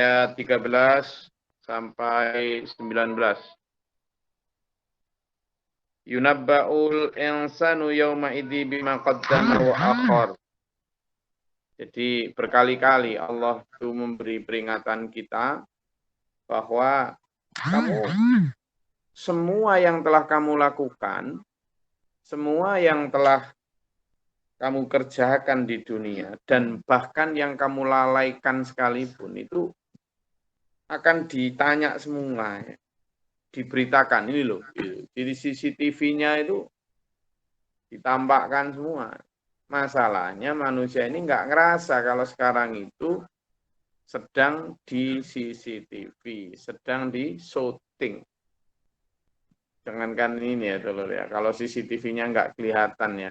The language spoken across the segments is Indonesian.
ayat 13 sampai 19. Yunabba'ul insanu yawma idzi bima qaddama wa akhar. Jadi berkali-kali Allah itu memberi peringatan kita bahwa kamu semua yang telah kamu lakukan, semua yang telah kamu kerjakan di dunia, dan bahkan yang kamu lalaikan sekalipun, itu akan ditanya semua, diberitakan. Ini loh, jadi CCTV-nya itu ditampakkan semua. Masalahnya manusia ini nggak ngerasa kalau sekarang itu sedang di CCTV, sedang di syuting. Jangankan ini ya, Telur ya. Kalau CCTV-nya nggak kelihatan ya.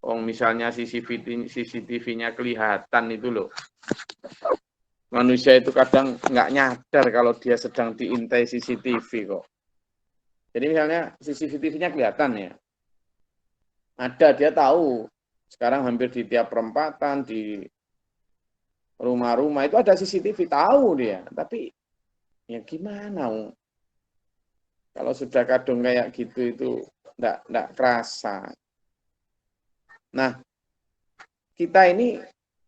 Oh, misalnya CCTV-nya kelihatan itu loh. Manusia itu kadang nggak nyadar kalau dia sedang diintai CCTV kok. Jadi misalnya CCTV-nya kelihatan ya. Ada, dia tahu. Sekarang hampir di tiap perempatan, di rumah-rumah itu ada CCTV, tahu dia. Tapi ya gimana? Kalau sudah kadung kayak gitu itu enggak kerasa. Nah, kita ini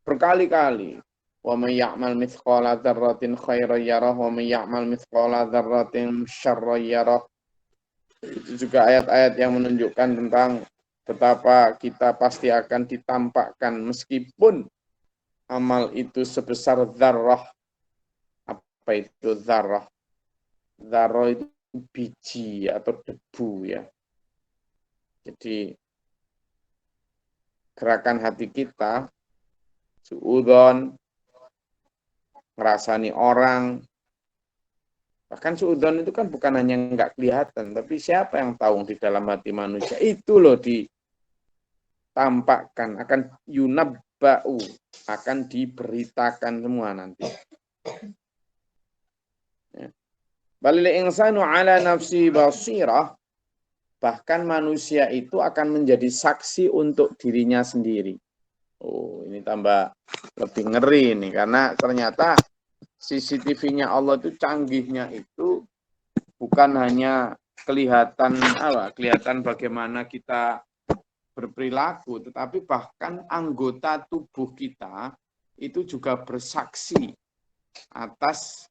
berkali-kali wa may ya'mal mithqala dzarratin khairan yarah wa may ya'mal mithqala dzarratin syarran yarah. Itu juga ayat-ayat yang menunjukkan tentang betapa kita pasti akan ditampakkan meskipun amal itu sebesar dzarrah. Apa itu dzarrah? Dzarrah itu biji atau debu ya. Jadi gerakan hati kita, suudzon, ngerasani orang, bahkan suudzon itu kan bukan hanya nggak kelihatan, tapi siapa yang tahu di dalam hati manusia itu loh ditampakkan, akan yunabba'u, akan diberitakan semua nanti. Balil insanu ala nafsi basirah, bahkan manusia itu akan menjadi saksi untuk dirinya sendiri. Oh, ini tambah lebih ngeri nih, karena ternyata CCTV-nya Allah itu canggihnya itu bukan hanya kelihatan bagaimana kita berperilaku, tetapi bahkan anggota tubuh kita itu juga bersaksi atas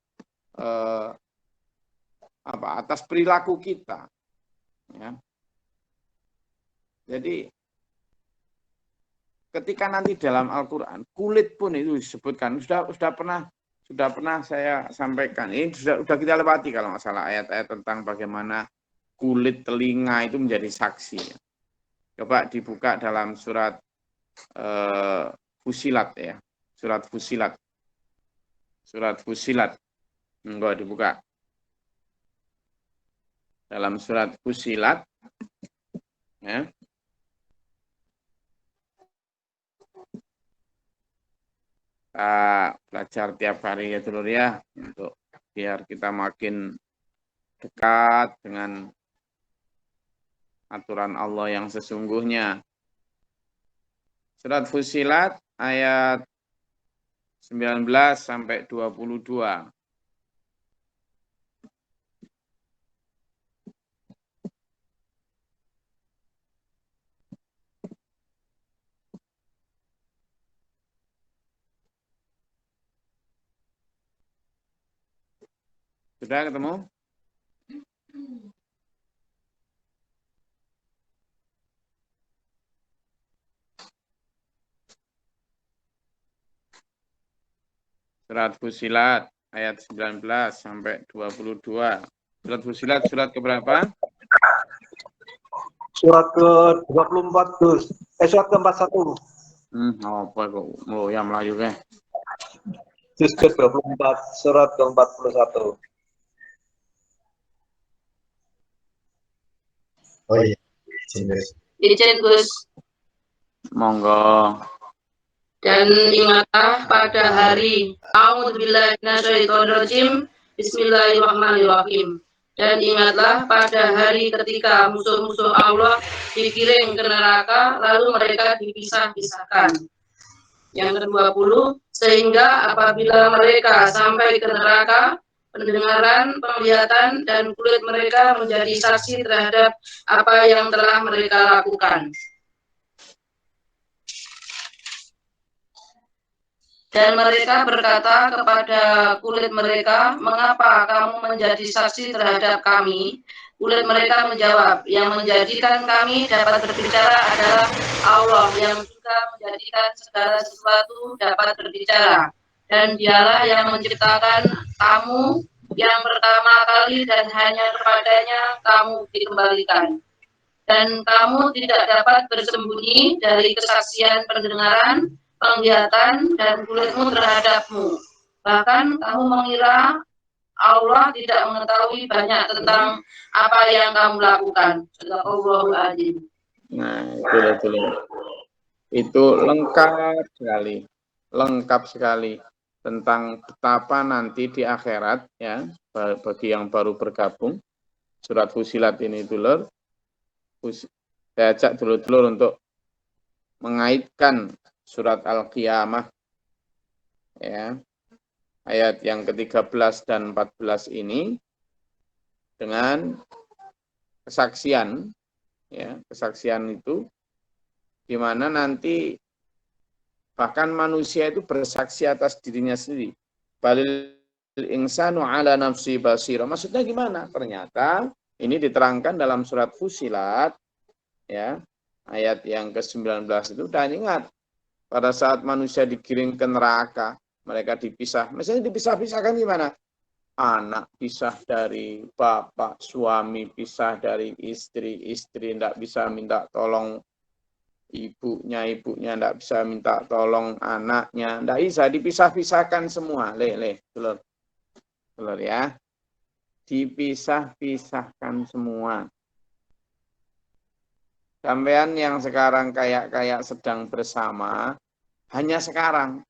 atas perilaku kita. Ya. Jadi ketika nanti dalam Al-Quran kulit pun itu disebutkan, sudah pernah saya sampaikan. Ini sudah kita lewati kalau nggak salah ayat-ayat tentang bagaimana kulit telinga itu menjadi saksi. Coba dibuka dalam surat Fusilat ya, surat Fusilat. Enggak dibuka. Dalam surat Fusilat ya. Kita belajar tiap hari ya Telur ya, untuk biar kita makin dekat dengan aturan Allah yang sesungguhnya. Surat Fusilat ayat 19 sampai 22. Sudah ketemu? Surat Fusilat ayat 19 sampai 22. Surat Fusilat surat keberapa? Surat ke-24, Gus. Surat ke-41. Apa kok ya Melayu ke? Juz ke-24, surat ke-41. Oh iya. Izin Gus. Monggo. Dan ingatlah pada hari A'udzubillahi minasyaitonirrajim. Bismillahirrahmanirrahim. Dan ingatlah pada hari ketika musuh-musuh Allah digiring ke neraka, lalu mereka dipisah-pisahkan. Yang ke-20, sehingga apabila mereka sampai ke neraka, pendengaran, penglihatan, dan kulit mereka menjadi saksi terhadap apa yang telah mereka lakukan. Dan mereka berkata kepada kulit mereka, mengapa kamu menjadi saksi terhadap kami? Kulit mereka menjawab, yang menjadikan kami dapat berbicara adalah Allah yang juga menjadikan segala sesuatu dapat berbicara. Dan dialah yang menciptakan kamu yang pertama kali dan hanya kepadanya kamu dikembalikan. Dan kamu tidak dapat bersembunyi dari kesaksian pendengaran, penglihatan, dan kulitmu terhadapmu. Bahkan kamu mengira Allah tidak mengetahui banyak tentang apa yang kamu lakukan. Shadaqallahul adzim. Nah, betul. Itu lengkap sekali tentang betapa nanti di akhirat ya, bagi yang baru bergabung surat Fusilat ini dulur, saya ajak dulur-dulur untuk mengaitkan surat Al-Qiyamah ya, ayat yang ke-13 dan 14 ini dengan kesaksian ya, kesaksian itu di mana nanti bahkan manusia itu bersaksi atas dirinya sendiri. Balil insanu ala nafsi basira. Maksudnya gimana? Ternyata ini diterangkan dalam surat Fusilat ya, ayat yang ke-19 itu. Dan ingat, pada saat manusia digiring ke neraka, mereka dipisah. Misalnya dipisah-pisahkan gimana? Anak pisah dari bapak, suami pisah dari istri, istri tidak bisa minta tolong ibunya tidak bisa minta tolong anaknya, tidak bisa, dipisah-pisahkan semua. Telur ya, dipisah-pisahkan semua. Sampean yang sekarang kayak sedang bersama, hanya sekarang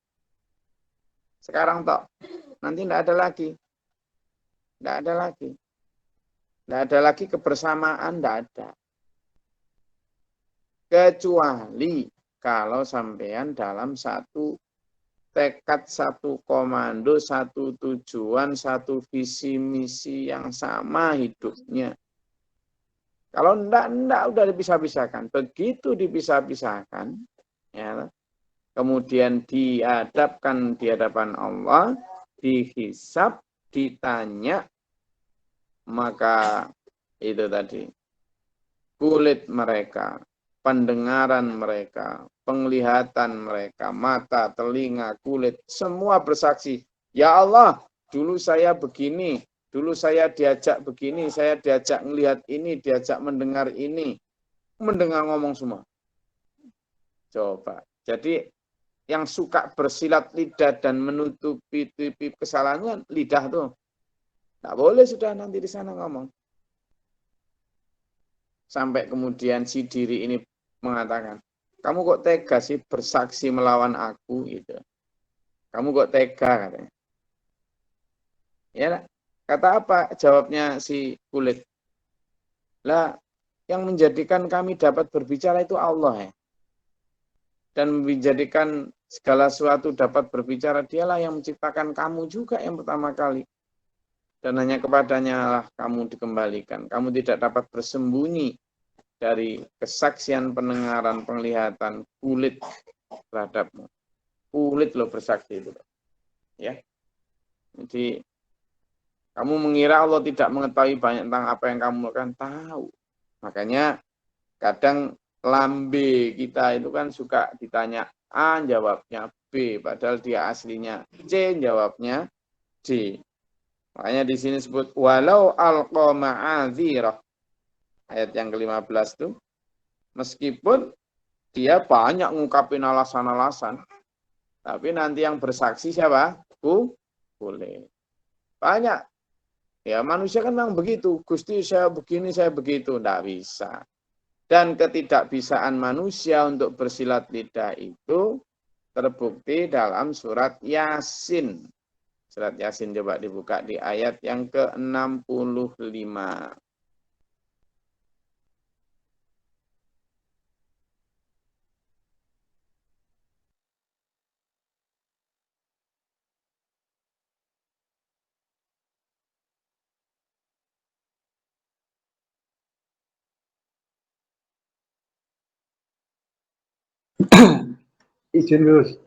toh, nanti tidak ada lagi kebersamaan, tidak ada. Kecuali kalau sampean dalam satu tekad, satu komando, satu tujuan, satu visi misi yang sama hidupnya. Kalau enggak udah dipisah-pisahkan. Begitu dipisah-pisahkan, ya, kemudian dihadapkan di hadapan Allah, dihisab, ditanya, maka itu tadi, kulit mereka, pendengaran mereka, penglihatan mereka, mata, telinga, kulit, semua bersaksi. Ya Allah, dulu saya begini, dulu saya diajak begini, saya diajak melihat ini, diajak mendengar ini. Mendengar ngomong semua. Coba. Jadi yang suka bersilat lidah dan menutupi kesalahannya, lidah tuh. Tidak boleh sudah nanti di sana ngomong. Sampai kemudian si diri ini mengatakan, kamu kok tega sih bersaksi melawan aku gitu. Kamu kok tega katanya. Ya, kata apa jawabnya si kulit? Lah, yang menjadikan kami dapat berbicara itu Allah ya. Dan menjadikan segala sesuatu dapat berbicara, dialah yang menciptakan kamu juga yang pertama kali. Dan hanya kepadanya lah kamu dikembalikan. Kamu tidak dapat bersembunyi dari kesaksian, pendengaran, penglihatan, kulit terhadapmu. Kulit lo bersaksi itu. Ya. Jadi kamu mengira Allah tidak mengetahui banyak tentang apa yang kamu lakukan, tahu. Makanya kadang lambe kita itu kan suka ditanya A, jawabnya B, padahal dia aslinya C, jawabnya D. Makanya di sini sebut walau alqa ma'adzirah. Ayat yang ke-15 itu, meskipun dia banyak ngungkapin alasan-alasan, tapi nanti yang bersaksi siapa? Boleh. Banyak. Ya manusia kan memang begitu. Gusti saya begini, saya begitu. Tidak bisa. Dan ketidakbisaan manusia untuk bersilat lidah itu terbukti dalam surat Yasin. Surat Yasin coba dibuka di ayat yang ke-65. Izin Gus.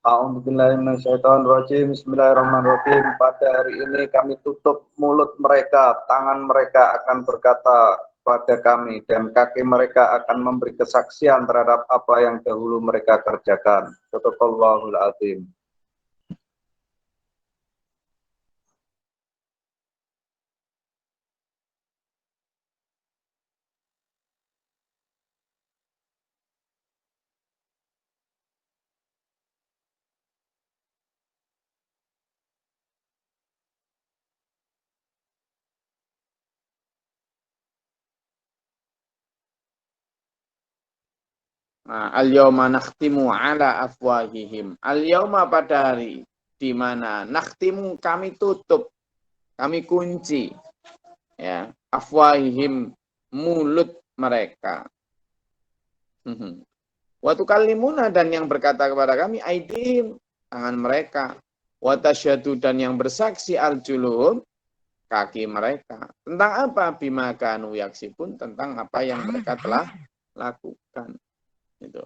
A'udzubillahiminasyaitonirrajim. Bismillahirrahmanirrahim. Pada hari ini kami tutup mulut mereka, tangan mereka akan berkata pada kami, dan kaki mereka akan memberi kesaksian terhadap apa yang dahulu mereka kerjakan. Shadaqallahul Azim. Nah, al-yawma nakhtimu ala afwahihim. Al-yawma pada hari di mana nakhtimu kami tutup, kami kunci ya, afwahihim mulut mereka. Wa tukallimuna dan yang berkata kepada kami aidihim tangan mereka. Wa tasyhadu dan yang bersaksi arjuluhum kaki mereka. Tentang apa? Bima kanu yaksibun, tentang apa yang mereka telah lakukan. Itu.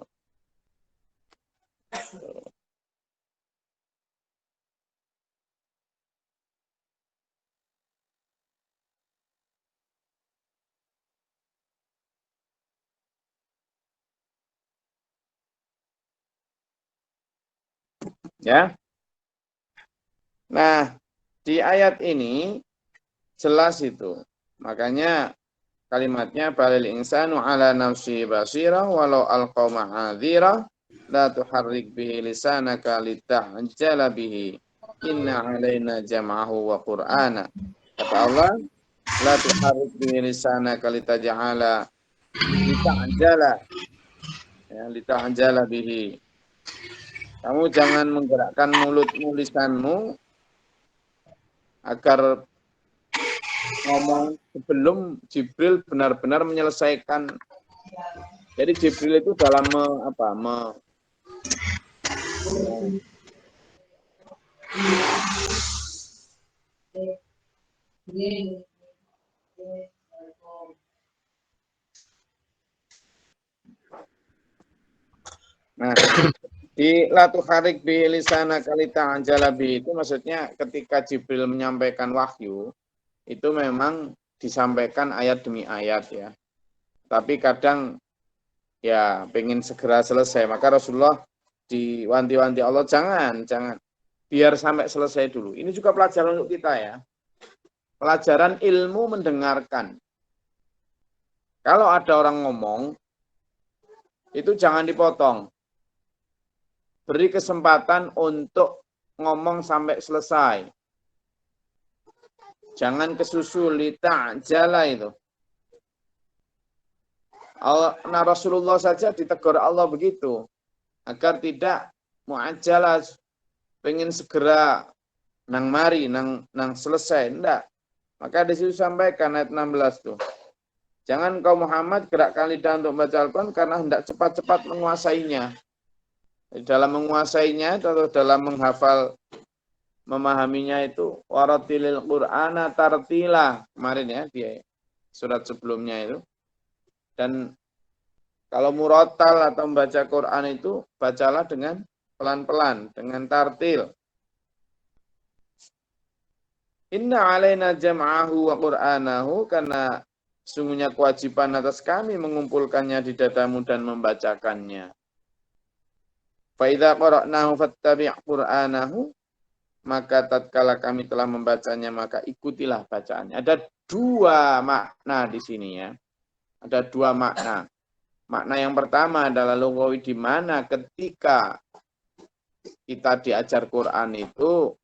Ya. Nah, di ayat ini jelas itu. Makanya kalimatnya balil insanu ala nafsi basira walau alqa ma'adzira la tuharrik bihi lisanaka lita'jala bihi inna alaina jam'ahu wa qur'ana. Kata Allah, la tuharrik bihi lisanaka lita'jala ya, lita'jala bihi. Kamu jangan menggerakkan mulutmu, lisanmu agar ngomong sebelum Jibril benar-benar menyelesaikan. Jadi Jibril itu dalam Nah, di latu harik bi lisana kalita anjalabi itu maksudnya ketika Jibril menyampaikan wahyu itu memang disampaikan ayat demi ayat ya. Tapi kadang ya pengen segera selesai, maka Rasulullah diwanti-wanti Allah jangan biar sampai selesai dulu. Ini juga pelajaran untuk kita ya. Pelajaran ilmu mendengarkan. Kalau ada orang ngomong itu jangan dipotong. Beri kesempatan untuk ngomong sampai selesai. Jangan kesusu lita'jala itu. Nah Rasulullah saja ditegur Allah begitu. Agar tidak mu'ajjalah, pengen segera nang mari, nang selesai. Enggak. Maka di situ sampaikan ayat 16 tuh. Jangan kau Muhammad gerakkan lidah untuk membaca Al-Quran karena hendak cepat-cepat menguasainya. Dalam menguasainya atau dalam menghafal, memahaminya itu waratilil Qur'ana tartila kemarin ya di surat sebelumnya itu. Dan kalau murattal atau membaca Quran itu bacalah dengan pelan-pelan, dengan tartil. Inna alaina jam'ahu wa qur'anahu, karena sungguhnya kewajiban atas kami mengumpulkannya di dadamu dan membacakannya. Fa idza qara'nahu fattabi' qur'anahu, maka tatkala kami telah membacanya maka ikutilah bacaannya. Ada dua makna di sini ya. Ada dua makna. Makna yang pertama adalah lughawi, di mana ketika kita diajar Quran itu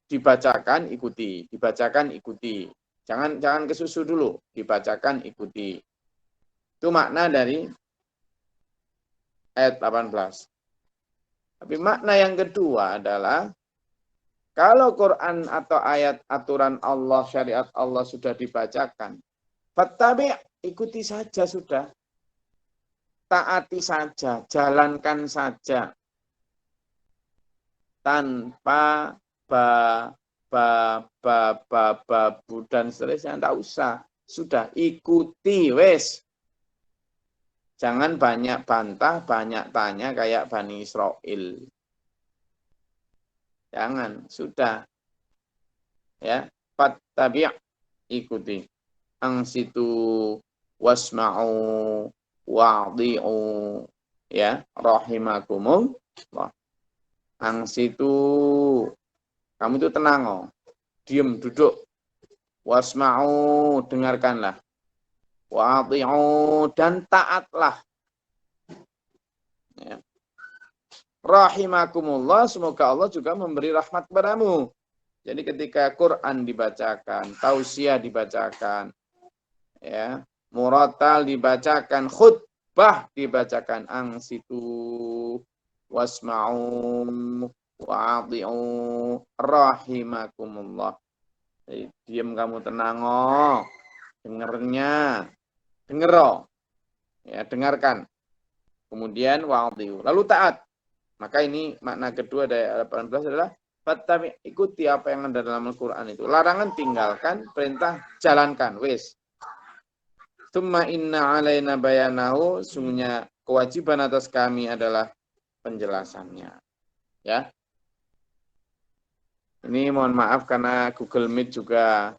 dibacakan ikuti, dibacakan ikuti. Jangan kesusu dulu, dibacakan ikuti. Itu makna dari ayat 18. Tapi makna yang kedua adalah kalau Quran atau ayat aturan Allah, syariat Allah sudah dibacakan, fattabi', ikuti saja sudah. Taati saja, jalankan saja. Tanpa babu dan seterusnya, tidak usah. Sudah, ikuti, wes. Jangan banyak bantah, banyak tanya kayak Bani Israel. Jangan, sudah. Ya, fattabi', ikuti. Angsitu wasma'u wa'di'u, ya, rahimakumullah. Angsitu, kamu itu tenang, oh. Diam, duduk. Wasma'u, dengarkanlah. Wa'di'u, dan taatlah. Ya. Rahimakumullah, semoga Allah juga memberi rahmat kepadamu. Jadi ketika Quran dibacakan, tausiah dibacakan, ya, muratal dibacakan, khutbah dibacakan, angsitu wasma'u wa'adhi'u rahimakumullah. Jadi, diam kamu, tenang, oh. Dengernya, denger, oh. Ya, dengarkan. Kemudian wa'adhi'u, lalu taat. Maka ini makna kedua dari ayat 18 adalah fattabi', ikuti apa yang ada dalam Al-Quran itu. Larangan tinggalkan, perintah jalankan. Wes. Tsumma inna alaina bayanahu, sungguhnya kewajiban atas kami adalah penjelasannya. Ya. Ini mohon maaf karena Google Meet juga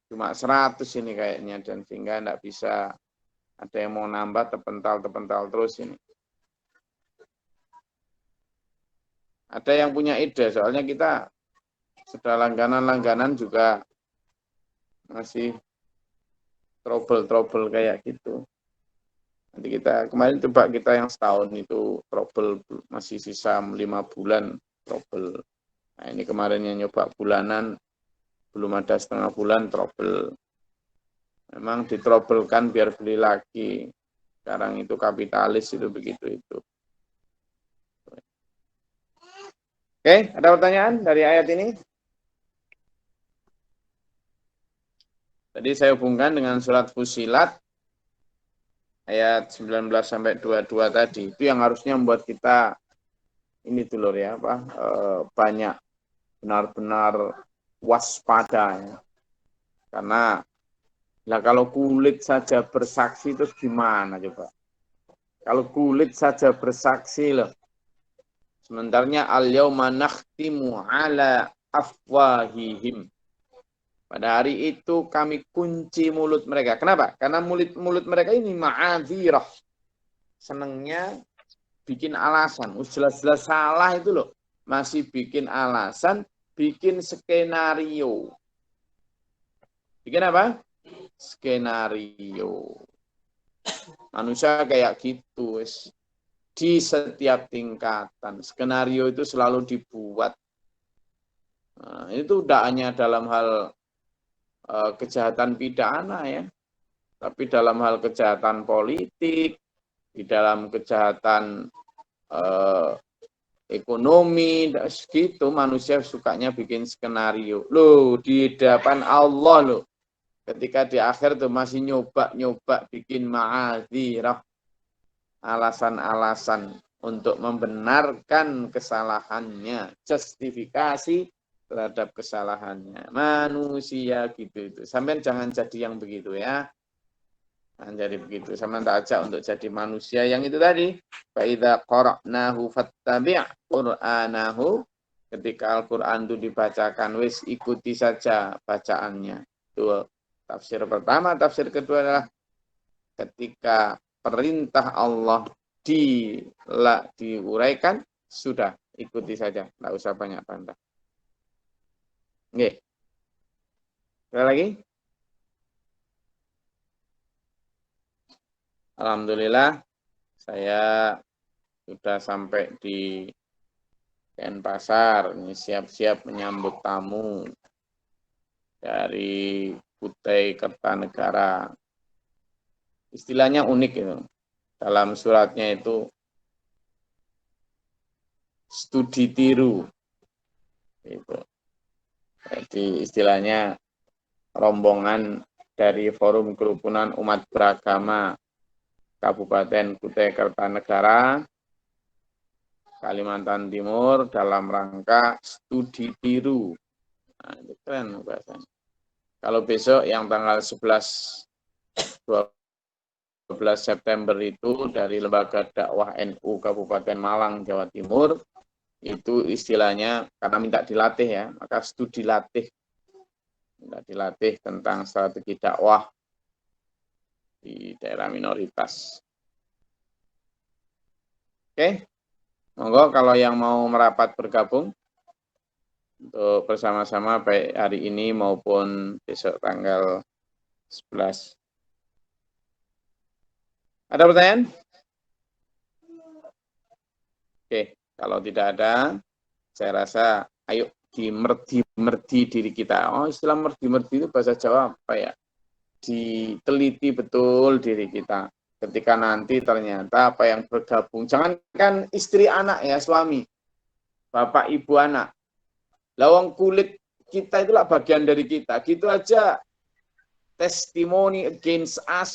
cuma 100 ini kayaknya, dan sehingga tidak bisa ada yang mau nambah, terpental terus ini. Ada yang punya ide, soalnya kita sudah langganan juga masih trouble kayak gitu. Nanti kita, kemarin coba kita yang setahun itu trouble, masih sisa 5 bulan trouble. Nah ini kemarin yang nyoba bulanan, belum ada setengah bulan trouble. Memang ditroublekan biar beli lagi. Sekarang itu kapitalis itu begitu itu. Oke, ada pertanyaan dari ayat ini? Tadi saya hubungkan dengan surat Fussilat ayat 19 sampai 22 tadi. Itu yang harusnya membuat kita ini dulur ya, banyak benar-benar waspada ya. Karena kalau kulit saja bersaksi terus gimana coba? Kalau kulit saja bersaksi loh. Sementaranya al-yauma nakhtimu ala afwahihim. Pada hari itu kami kunci mulut mereka. Kenapa? Karena mulut mereka ini ma'adzirah. Senangnya bikin alasan. Jelas-jelas salah itu loh. Masih bikin alasan, bikin skenario. Bikin apa? Skenario. Manusia kayak gitu. Di setiap tingkatan. Skenario itu selalu dibuat. Nah, itu tidak hanya dalam hal kejahatan pidana ya. Tapi dalam hal kejahatan politik, di dalam kejahatan ekonomi, gitu manusia sukanya bikin skenario. Loh, di depan Allah loh. Ketika di akhir tuh masih nyoba bikin ma'adzirah. Alasan-alasan untuk membenarkan kesalahannya, justifikasi terhadap kesalahannya. Manusia gitu itu. Sampai jangan jadi yang begitu ya. Jangan jadi begitu. Sampai tak ajak untuk jadi manusia yang itu tadi. Fa idza qara'nahu fattabi' qur'anahu. Ketika Al-Qur'an itu dibacakan, wis ikuti saja bacaannya. Itu tafsir pertama. Tafsir kedua adalah ketika perintah Allah diuraikan, sudah ikuti saja, tidak usah banyak bantah. Oke. Ada lagi? Alhamdulillah, saya sudah sampai di Denpasar, ini siap-siap menyambut tamu dari Kutai Kertanegara. Istilahnya unik itu. Dalam suratnya itu studi tiru. Itu. Jadi istilahnya rombongan dari Forum Kerukunan Umat Beragama Kabupaten Kutai Kertanegara, Kalimantan Timur dalam rangka studi tiru. Nah, itu keren bahasanya. Kalau besok yang tanggal 11 12 September itu dari Lembaga Dakwah NU Kabupaten Malang, Jawa Timur, itu istilahnya karena minta dilatih ya, maka studi latih. Minta dilatih tentang strategi dakwah di daerah minoritas. Oke, monggo kalau yang mau merapat bergabung untuk bersama-sama baik hari ini maupun besok tanggal 11. Ada pertanyaan? Oke, kalau tidak ada, saya rasa ayo dimerdi diri kita. Oh, istilah merdi itu bahasa Jawa apa ya? Diteliti betul diri kita. Ketika nanti ternyata apa yang bergabung, jangankan istri anak ya, suami, bapak ibu anak. Lawang kulit kita itulah bagian dari kita. Gitu aja testimoni against us.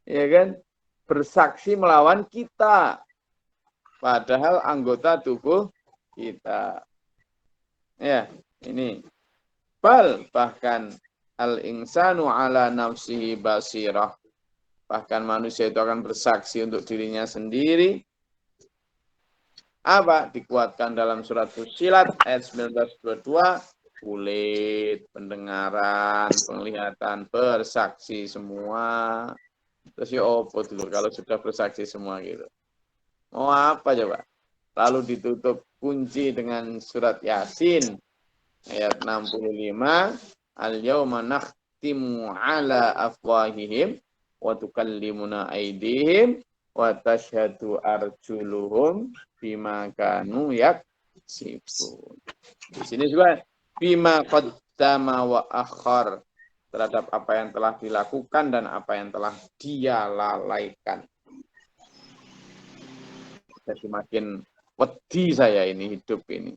Ya kan? Bersaksi melawan kita. Padahal anggota tubuh kita. Ya, ini. Bahkan al-insanu ala nafsihi basirah. Bahkan manusia itu akan bersaksi untuk dirinya sendiri. Apa? Dikuatkan dalam surat Fussilat ayat 19-22. Kulit, pendengaran, penglihatan, bersaksi semua. Terus ya apa dulu kalau sudah bersaksi semua gitu. Mau apa coba? Lalu ditutup kunci dengan surat Yasin ayat 65. Al-yawma nakhtimu ala afwahihim wa tukallimuna aydihim wa tashhadu arjuluhum bima kanu yaksibun. Di sini juga bima qaddama wa akhar, terhadap apa yang telah dilakukan dan apa yang telah dia lalaikan. Jadi makin wedi saya ini hidup ini.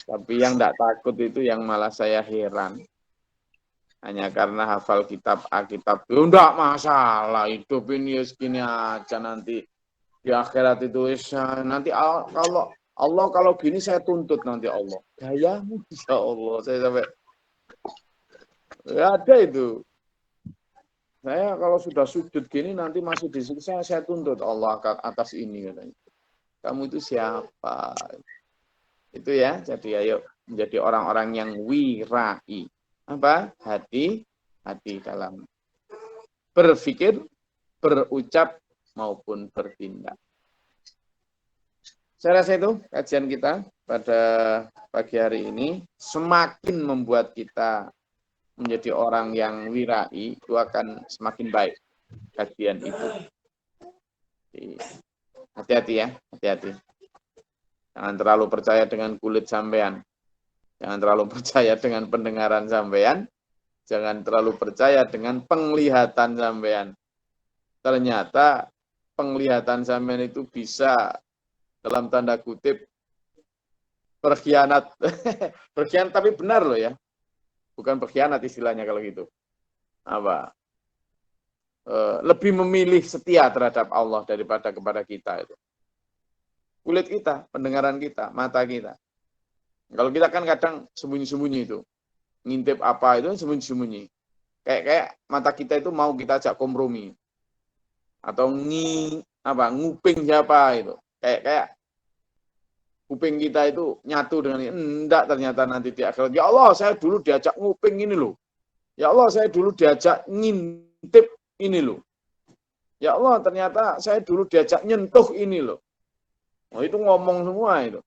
Tapi yang tidak takut itu yang malah saya heran. Hanya karena hafal kitab Alkitab. Tidak masalah, hidup ini segini aja nanti. Di akhirat itu nanti kalau gini saya tuntut nanti Allah. Gayamu ya Allah. Saya sampai ya ada itu. Saya kalau sudah sujud gini nanti masih disiksa, saya tuntut Allah atas ini katanya. Kamu itu siapa? Itu ya. Jadi ayo menjadi orang-orang yang wirai. Apa? Hati dalam berpikir, berucap maupun bertindak. Saya rasa itu kajian kita pada pagi hari ini semakin membuat kita menjadi orang yang wirai, itu akan semakin baik kajian itu. Hati-hati ya, hati-hati. Jangan terlalu percaya dengan kulit sampean. Jangan terlalu percaya dengan pendengaran sampean. Jangan terlalu percaya dengan penglihatan sampean. Ternyata penglihatan sampean itu bisa dalam tanda kutip berkhianat. Berkhianat tapi benar loh ya. Bukan berkhianat istilahnya kalau gitu. Apa? Lebih memilih setia terhadap Allah daripada kepada kita itu. Kulit kita, pendengaran kita, mata kita. Kalau kita kan kadang sembunyi-sembunyi itu. Ngintip apa itu sembunyi-sembunyi. Kayak mata kita itu mau kita ajak kompromi. Atau nguping siapa itu. Kayak kuping kita itu nyatu dengan ini. Enggak, ternyata nanti di akhirat. Ya Allah, saya dulu diajak nguping ini loh. Ya Allah, saya dulu diajak ngintip ini loh. Ya Allah, ternyata saya dulu diajak nyentuh ini loh. Oh, itu ngomong semua itu.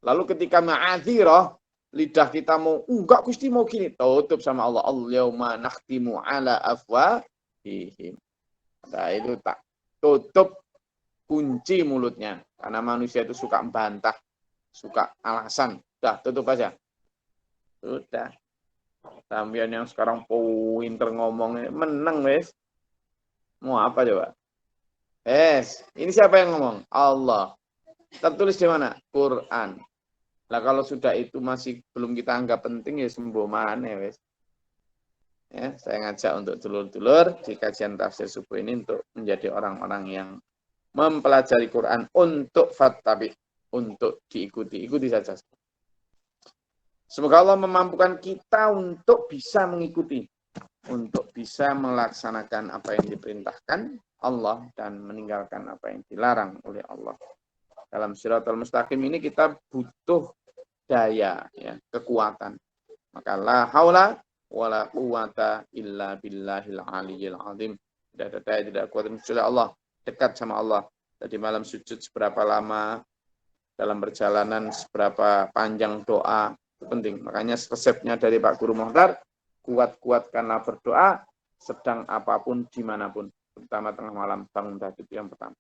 Lalu ketika ma'adzirah, lidah kita mau, enggak Gusti mau gini. Tutup sama Allah. Al-yawma nakhtimu ala afwahihim. Nah, itu tak tutup kunci mulutnya. Karena manusia itu suka membantah. Suka alasan. Udah, tutup aja. Sudah. Sampeyan yang sekarang pinter ngomong, menang wes. Mau apa coba? Ini siapa yang ngomong? Allah. Tertulis di mana? Quran. Nah kalau sudah itu masih belum kita anggap penting ya sembuh mana wes. Ya, saya ngajak untuk dulur-dulur di kajian tafsir subuh ini untuk menjadi orang-orang yang mempelajari Quran untuk fattabi, untuk diikuti saja. Semoga Allah memampukan kita untuk bisa mengikuti, untuk bisa melaksanakan apa yang diperintahkan Allah dan meninggalkan apa yang dilarang oleh Allah. Dalam Shiratal Mustaqim ini kita butuh daya, ya, kekuatan. Maka la haula wala quwata illa billahil aliyyil azim. Tidak ada daya, tidak kuat kecuali Allah. Dekat sama Allah. Tadi malam sujud seberapa lama, dalam perjalanan seberapa panjang doa, itu penting. Makanya resepnya dari Pak Guru Mohtar, kuat-kuat karena berdoa, sedang apapun, dimanapun. Terutama tengah malam, bangun tahajud yang pertama.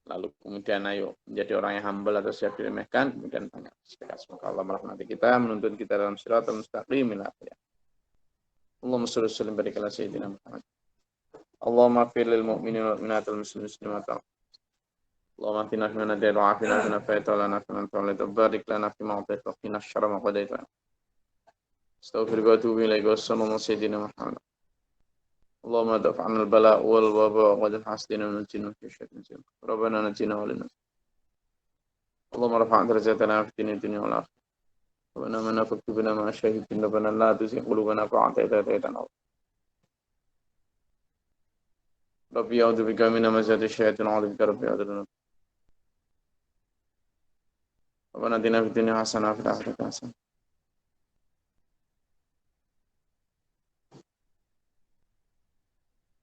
Lalu kemudian ayo menjadi orang yang humble atau siap diremehkan, kemudian banyak sedekah. Semoga Allah merahmati kita, menuntun kita dalam Shiratal Mustaqim. Allahumma sholli wa sallim barik ala sayyidina Muhammad. Allahumma fir lil mu'minin wal mu'minat wal muslimin muslimat. Allahumma atina fi man hadayta wa afina fi man afayta wa lana fi man tawallayta wa barik lana fi ma a'tayta wa qina syarra ma qadayta. Astaghfiruka wa atubu ilaika wa sallallahu ala sayyidina Muhammad. اللهم ادفع عنا البلاء والوباء وقد حسدنا من الجن في الشيطان ربنا نجينا ولنا اللهم ارفع درجاتنا في الدنيا والآخرة ربنا من فاكتبنا مع الشهيدين ربنا لا تزغ قلوبنا بعد إذ هديتنا ربي أعوذ بك من همزات الشياطين وأعوذ بك ربي أعوذ ربنا آتنا في الدنيا حسنة وفي الآخرة حسنة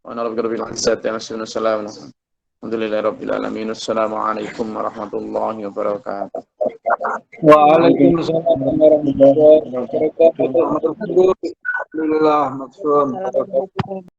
وأنا رب رب العزة والسلام الحمد لله رب العالمين السلام عليكم ورحمة الله وبركاته. Waalaikumsalam warahmatullahi wabarakatuh. Alhamdulillah,